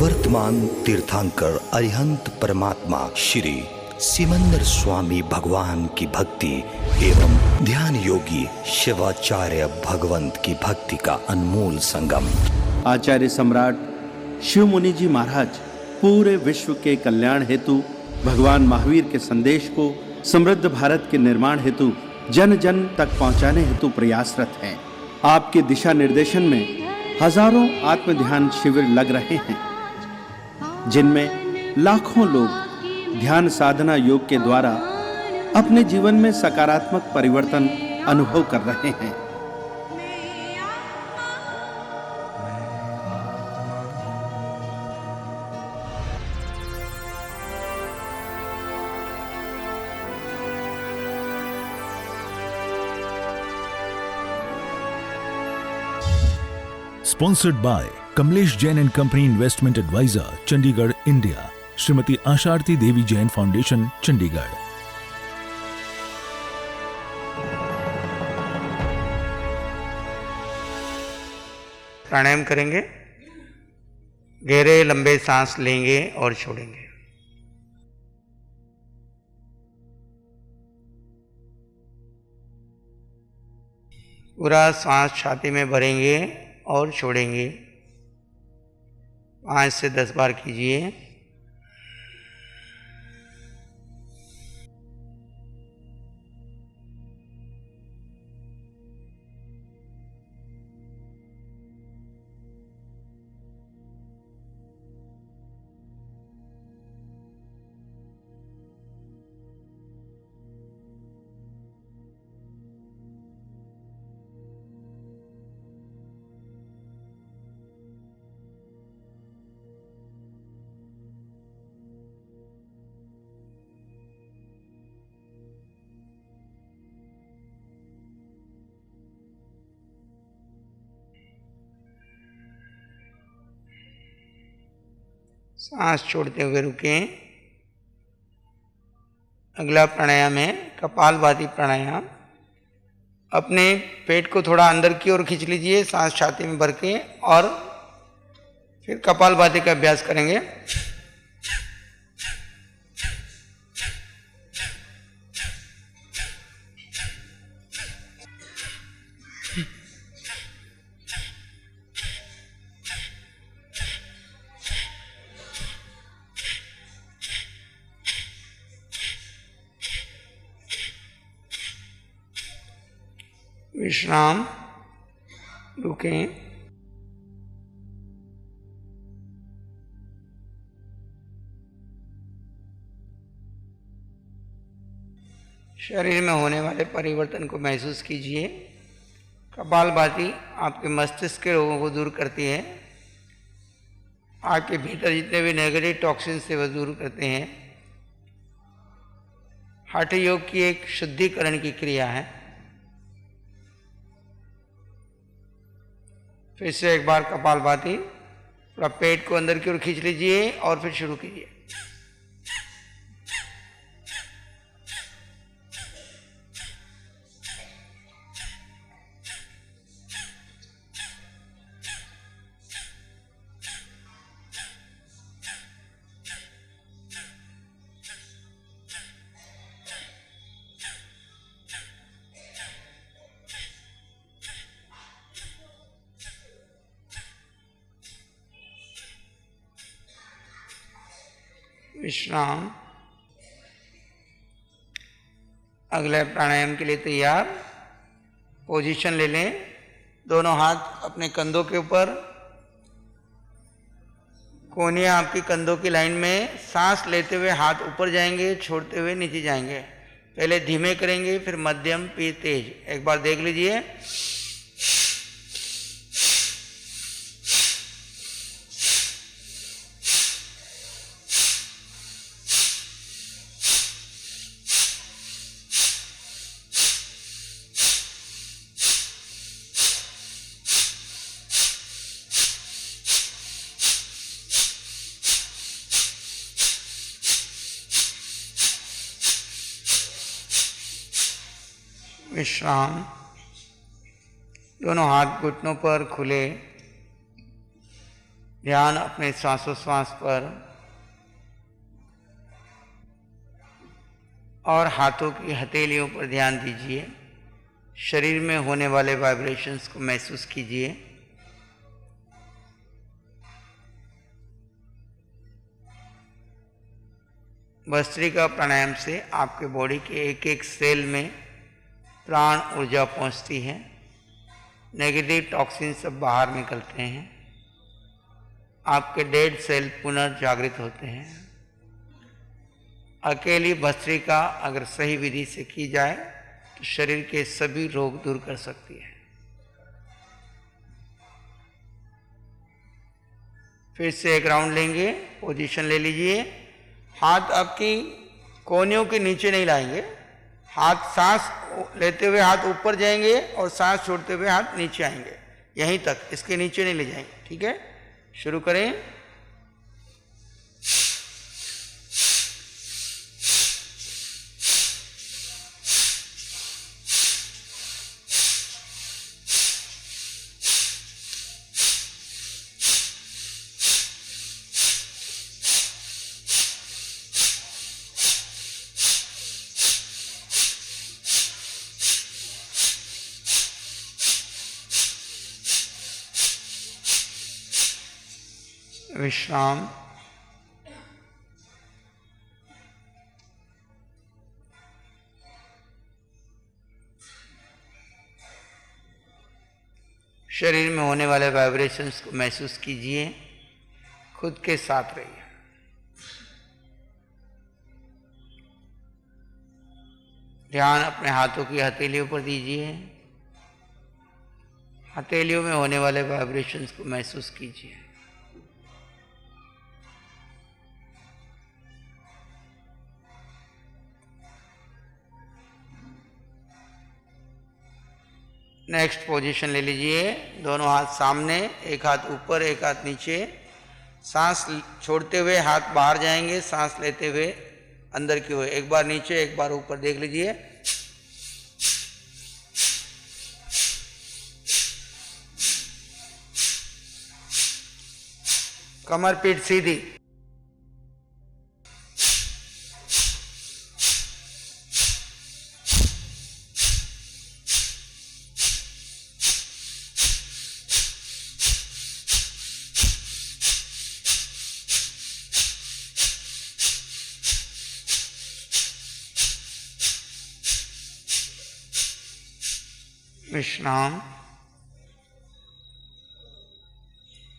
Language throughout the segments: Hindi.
वर्तमान तीर्थंकर अरिहंत परमात्मा श्री सिमंदर स्वामी भगवान की भक्ति एवं ध्यान योगी शिवाचार्य भगवंत की भक्ति का अनमोल संगम। आचार्य सम्राट शिव मुनि जी महाराज पूरे विश्व के कल्याण हेतु भगवान महावीर के संदेश को समृद्ध भारत के निर्माण हेतु जन जन तक पहुंचाने हेतु प्रयासरत हैं। आपके दिशा निर्देशन में हजारों आत्म ध्यान शिविर लग रहे हैं, जिनमें लाखों लोग ध्यान साधना योग के द्वारा अपने जीवन में सकारात्मक परिवर्तन अनुभव कर रहे हैं। Sponsored by Kamlesh Jain and Company Investment Advisor, Chandigarh, India. Shrimati Asharati Devi Jain foundation, Chandigarh. प्राणायाम करेंगे। गहरे लंबे सांस लेंगे और छोड़ेंगे। पूरा सांस छाती में भरेंगे और छोड़ेंगे। 5 से 10 बार कीजिए। सांस छोड़ते हुए रुकें। अगला प्राणायाम है कपालभाति प्राणायाम। अपने पेट को थोड़ा अंदर की ओर खींच लीजिए, सांस छाती में भर के, और फिर कपालभाति का अभ्यास करेंगे। विश्राम, रुकें। शरीर में होने वाले परिवर्तन को महसूस कीजिए। कपालभाति आपके मस्तिष्क के रोगों को दूर करती है। आपके भीतर जितने भी नेगेटिव टॉक्सिन से वह दूर करते हैं। हठ योग की एक शुद्धिकरण की क्रिया है। फिर से एक बार कपालभाति, थोड़ा पेट को अंदर की ओर खींच लीजिए और फिर शुरू कीजिए। विश्राम। अगले प्राणायाम के लिए तैयार। पोजीशन ले लें। दोनों हाथ अपने कंधों के ऊपर, कोहनियां आपकी कंधों की लाइन में। सांस लेते हुए हाथ ऊपर जाएंगे, छोड़ते हुए नीचे जाएंगे। पहले धीमे करेंगे, फिर मध्यम, फिर तेज। एक बार देख लीजिए। विश्राम। दोनों हाथ घुटनों पर खुले। ध्यान अपने श्वासोश्वास पर और हाथों की हथेलियों पर ध्यान दीजिए। शरीर में होने वाले वाइब्रेशंस को महसूस कीजिए। भस्त्रिका प्राणायाम से आपके बॉडी के एक एक सेल में प्राण ऊर्जा पहुंचती है। नेगेटिव टॉक्सिन सब बाहर निकलते हैं। आपके डेड सेल पुनर्जागृत होते हैं। अकेली भस्त्रिका अगर सही विधि से की जाए तो शरीर के सभी रोग दूर कर सकती है। फिर से एक राउंड लेंगे, पोजीशन ले लीजिए। हाथ आपकी कोहनियों के नीचे नहीं लाएंगे। हाथ सांस लेते हुए हाथ ऊपर जाएंगे और सांस छोड़ते हुए हाथ नीचे आएंगे, यहीं तक, इसके नीचे नहीं ले जाएंगे। ठीक है, शुरू करें। विश्राम। शरीर में होने वाले वाइब्रेशंस को महसूस कीजिए। खुद के साथ रहिए। ध्यान अपने हाथों की हथेलियों पर दीजिए। हथेलियों में होने वाले वाइब्रेशंस को महसूस कीजिए। नेक्स्ट पोजीशन ले लीजिए। दोनों हाथ सामने, एक हाथ ऊपर एक हाथ नीचे। सांस छोड़ते हुए हाथ बाहर जाएंगे, सांस लेते हुए अंदर की ओर। एक बार नीचे एक बार ऊपर, देख लीजिए। कमर पीठ सीधी। विश्राम।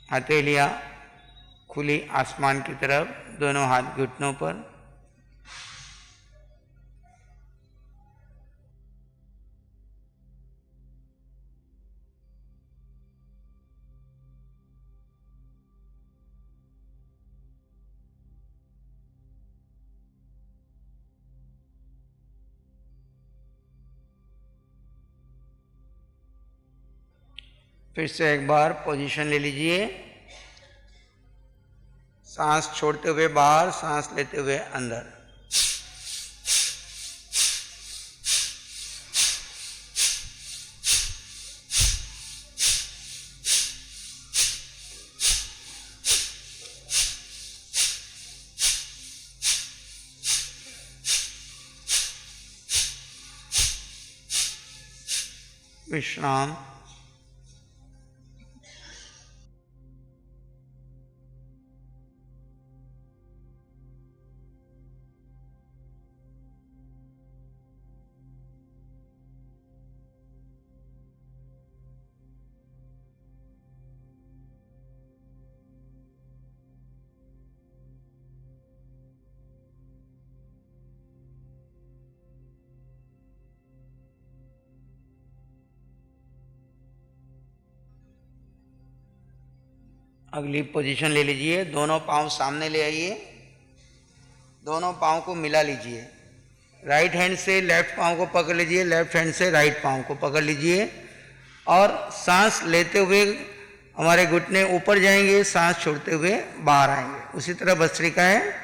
हथेलियां खुली आसमान की तरफ, दोनों हाथ घुटनों पर। फिर से एक बार पोजीशन ले लीजिए। सांस छोड़ते हुए बाहर, सांस लेते हुए अंदर। विश्राम। अगली पोजीशन ले लीजिए। दोनों पांव सामने ले आइए। दोनों पांव को मिला लीजिए। राइट हैंड से लेफ्ट पांव को पकड़ लीजिए, लेफ्ट हैंड से राइट पांव को पकड़ लीजिए और सांस लेते हुए हमारे घुटने ऊपर जाएंगे, सांस छोड़ते हुए बाहर आएंगे। उसी तरह भस्त्रिका है।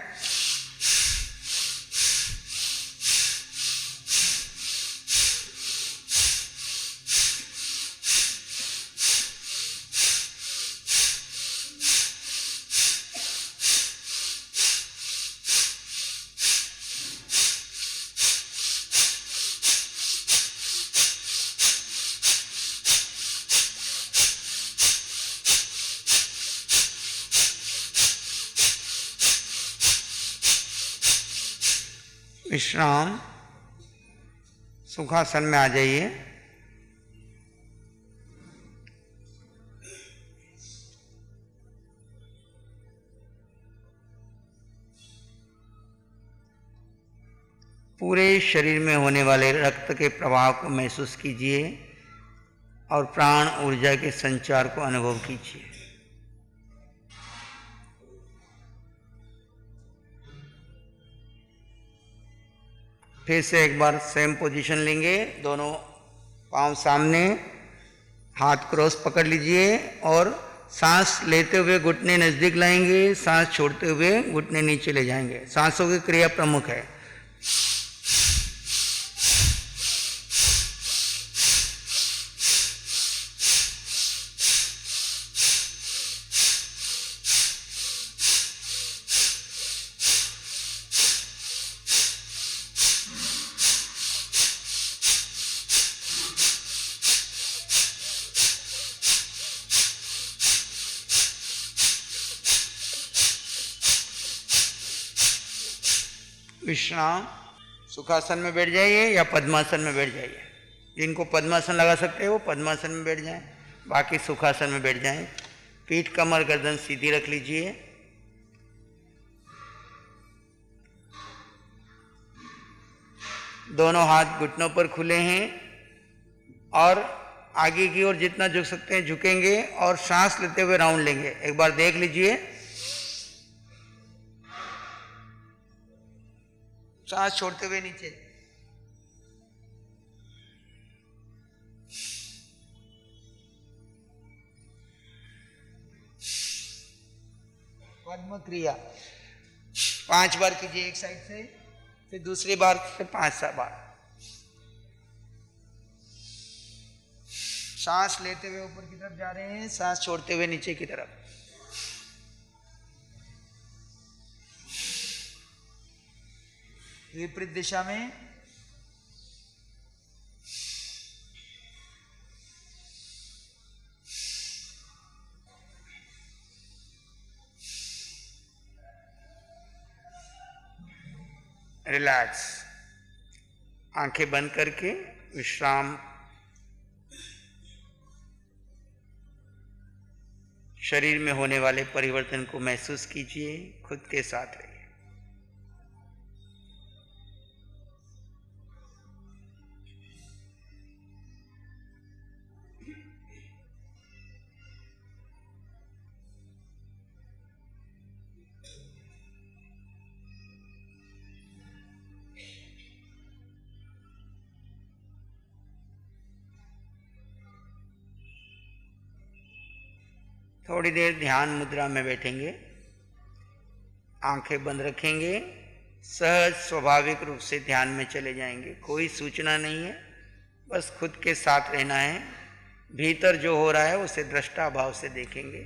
विश्राम, सुखासन में आ जाइए। पूरे शरीर में होने वाले रक्त के प्रवाह को महसूस कीजिए और प्राण ऊर्जा के संचार को अनुभव कीजिए। फिर से एक बार सेम पोजीशन लेंगे, दोनों पांव सामने, हाथ क्रॉस पकड़ लीजिए और सांस लेते हुए घुटने नजदीक लाएंगे, सांस छोड़ते हुए घुटने नीचे ले जाएंगे। सांसों की क्रिया प्रमुख है। विश्राम, सुखासन में बैठ जाइए या पद्मासन में बैठ जाइए। जिनको पद्मासन लगा सकते हैं वो पद्मासन में बैठ जाएं, बाकी सुखासन में बैठ जाएं। पीठ कमर गर्दन सीधी रख लीजिए। दोनों हाथ घुटनों पर खुले हैं और आगे की ओर जितना झुक सकते हैं झुकेंगे और सांस लेते हुए राउंड लेंगे। एक बार देख लीजिए, सांस छोड़ते हुए नीचे। पद्म क्रिया 5 बार कीजिए एक साइड से, फिर दूसरी बार से 5 बार। सांस लेते हुए ऊपर की तरफ जा रहे हैं, सांस छोड़ते हुए नीचे की तरफ। विपरीत दिशा में। रिलैक्स, आंखें बंद करके विश्राम। शरीर में होने वाले परिवर्तन को महसूस कीजिए, खुद के साथ रहिए। थोड़ी देर ध्यान मुद्रा में बैठेंगे, आंखें बंद रखेंगे, सहज स्वाभाविक रूप से ध्यान में चले जाएंगे। कोई सूचना नहीं है, बस खुद के साथ रहना है। भीतर जो हो रहा है उसे दृष्टा भाव से देखेंगे।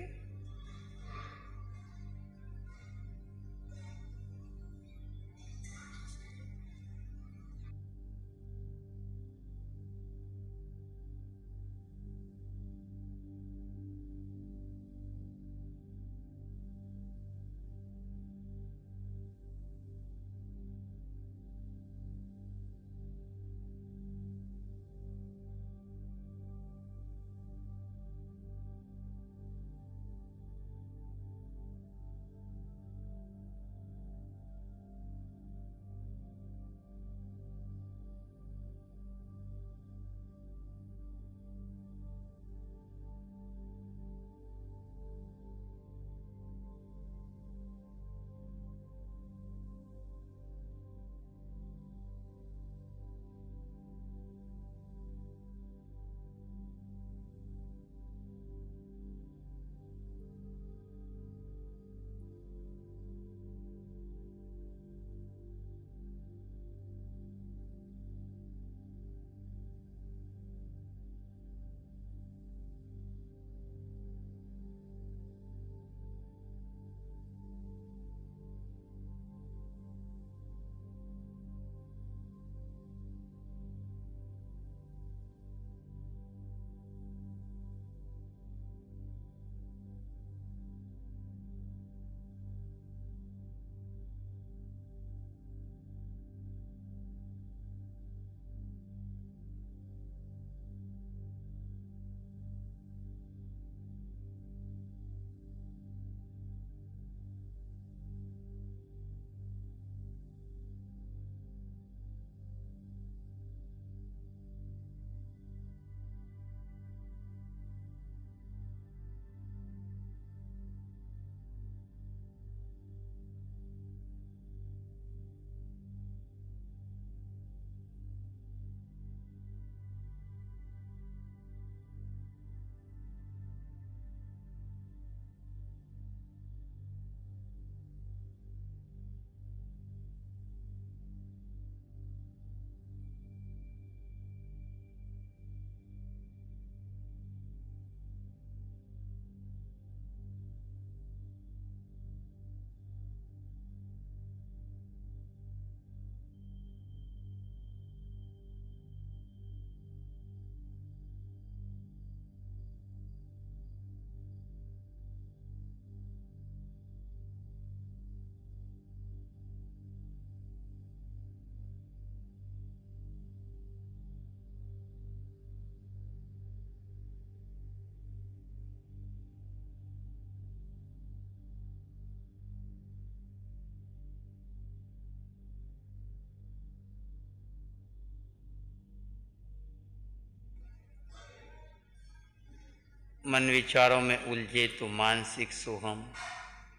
मन विचारों में उलझे तो मानसिक सोहम,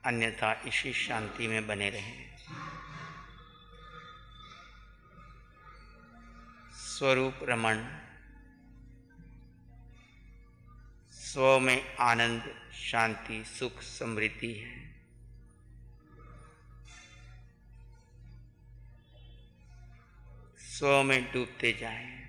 अन्यथा इसी शांति में बने रहें। स्वरूप रमण, स्व में आनंद, शांति, सुख, समृद्धि है। स्व में डूबते जाएं।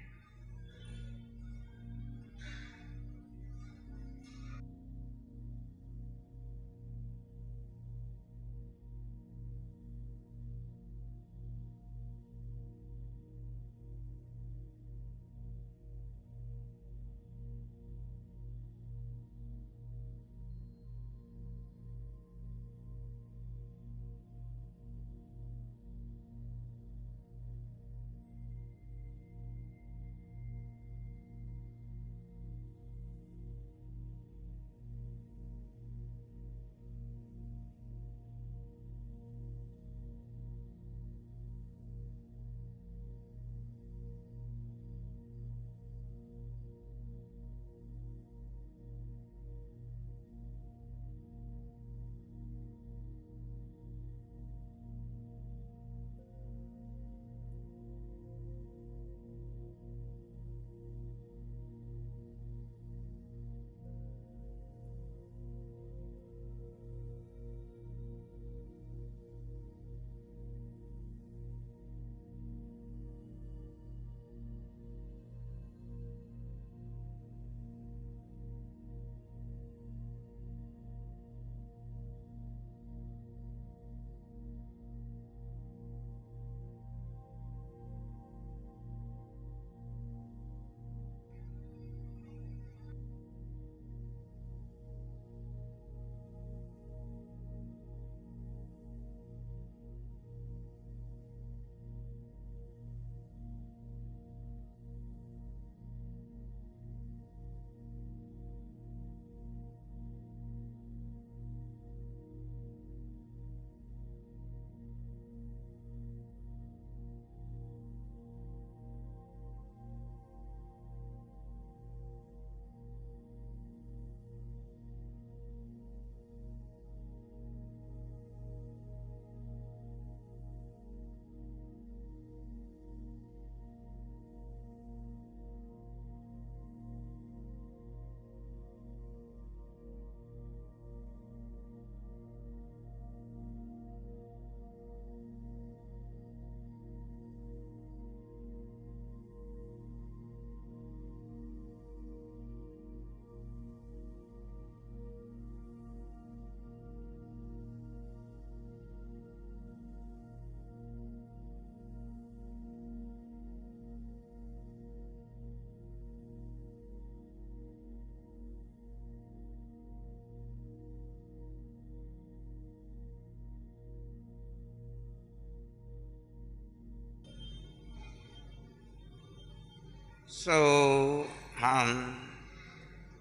सोहम,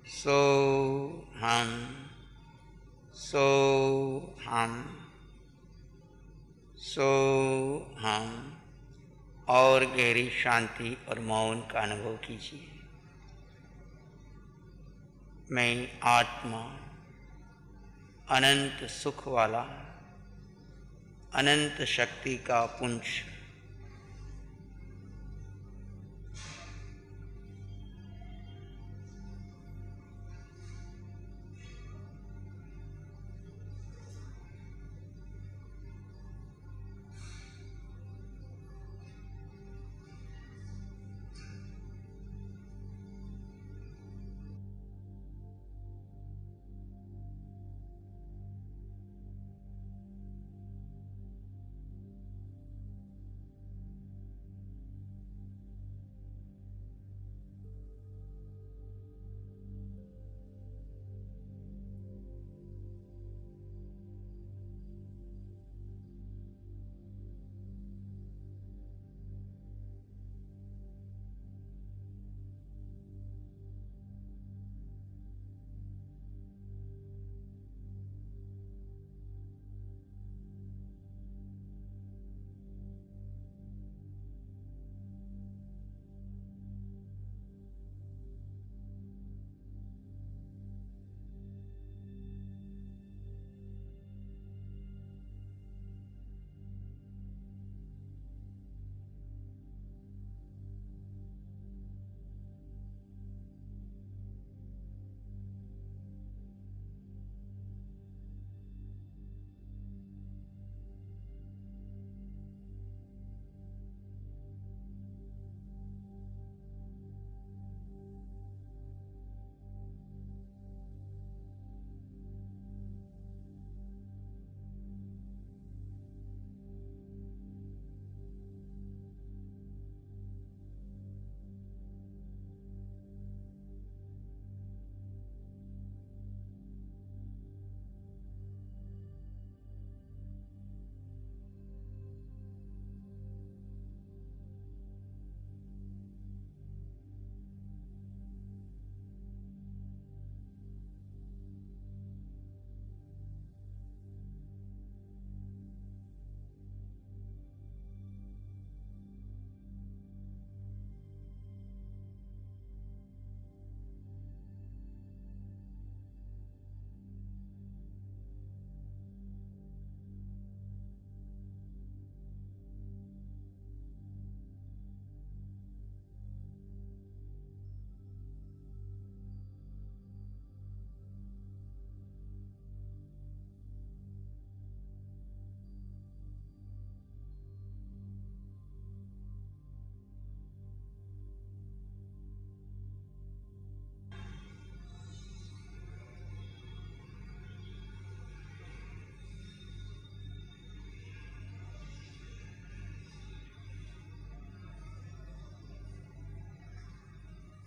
सोहम, सोहम, सोहम। और गहरी शांति और मौन का अनुभव कीजिए। मैं आत्मा अनंत सुख वाला, अनंत शक्ति का पुंज,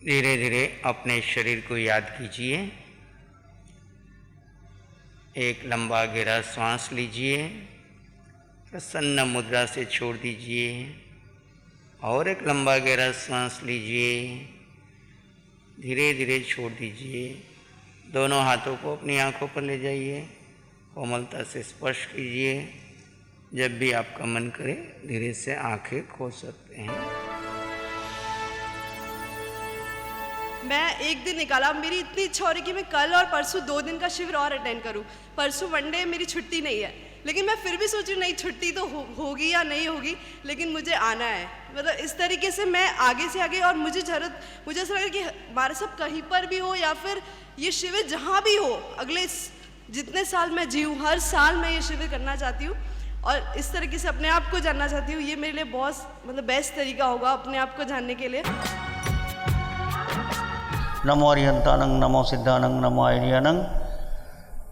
धीरे धीरे अपने शरीर को याद कीजिए। एक लंबा गहरा श्वास लीजिए, प्रसन्न मुद्रा से छोड़ दीजिए और एक लंबा गहरा श्वास लीजिए, धीरे धीरे छोड़ दीजिए। दोनों हाथों को अपनी आंखों पर ले जाइए, कोमलता से स्पर्श कीजिए। जब भी आपका मन करे धीरे से आंखें खोल सकते हैं। मैं एक दिन निकाला, मेरी इतनी इच्छा हो रही कि मैं कल और परसों 2 दिन का शिविर और अटेंड करूं। परसों मंडे मेरी छुट्टी नहीं है, लेकिन मैं फिर भी सोच रही हूँ नहीं छुट्टी तो होगी या नहीं होगी, लेकिन मुझे आना है। मतलब इस तरीके से मैं आगे से आगे, और मुझे ऐसा लगा कि हमारे सब कहीं पर भी हो या फिर ये शिविर जहाँ भी हो, अगले जितने साल मैं जीऊँ हर साल मैं ये शिविर करना चाहती हूँ और इस तरीके से अपने आप को जानना चाहती हूँ। ये मेरे लिए बहुत मतलब बेस्ट तरीका होगा अपने आप को जानने के लिए। नमो अरिहंतानंग, नमो सिद्धानंग, नमो आर्यानंग,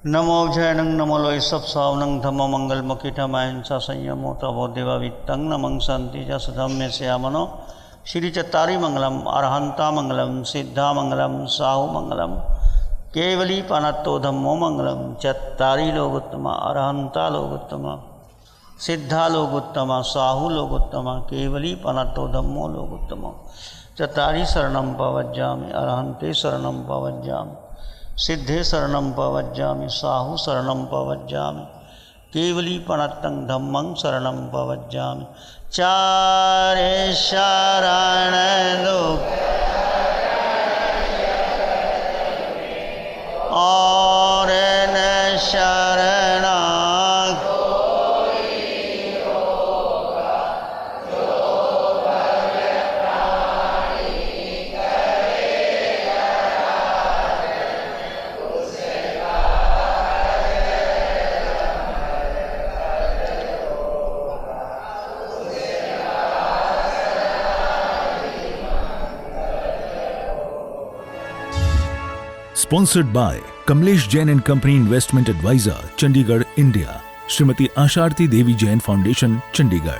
नमो अभ्ययनंग, नमो लोयसप सावनंग, धम्म मंगल मकीठम अहिंसा संयमो तवो देवावित्तंग, नमं शांति च सधम्य श्यामनो, श्री चत्तारी मंगलम, अरहंता मंगलम, सिद्धा मंगलम, साहु मंगलम, केवली पानत्तो धम्मो मंगलम। चत्तारी लोगोत्तमा, अरहंता लोगोत्तमा, सिद्धा लोगोत्तमा, साहु लोगोत्तमा, केवली पानत्तो धम्मो लोगोत्तमा। चत्तारी शरणं पवज्जामि, अरहन्ते शरणं पवज्जामि, सिद्धे शरणं पवज्जामि, साहु शरणं पवज्जामि, केवली पनत्तं धम्मं शरणं पवज्जामि। चारे शरण लोक और न शरणा Sponsored by Kamlesh Jain and Company Investment Advisor, Chandigarh, India. Shrimati Asharti Devi Jain Foundation, Chandigarh.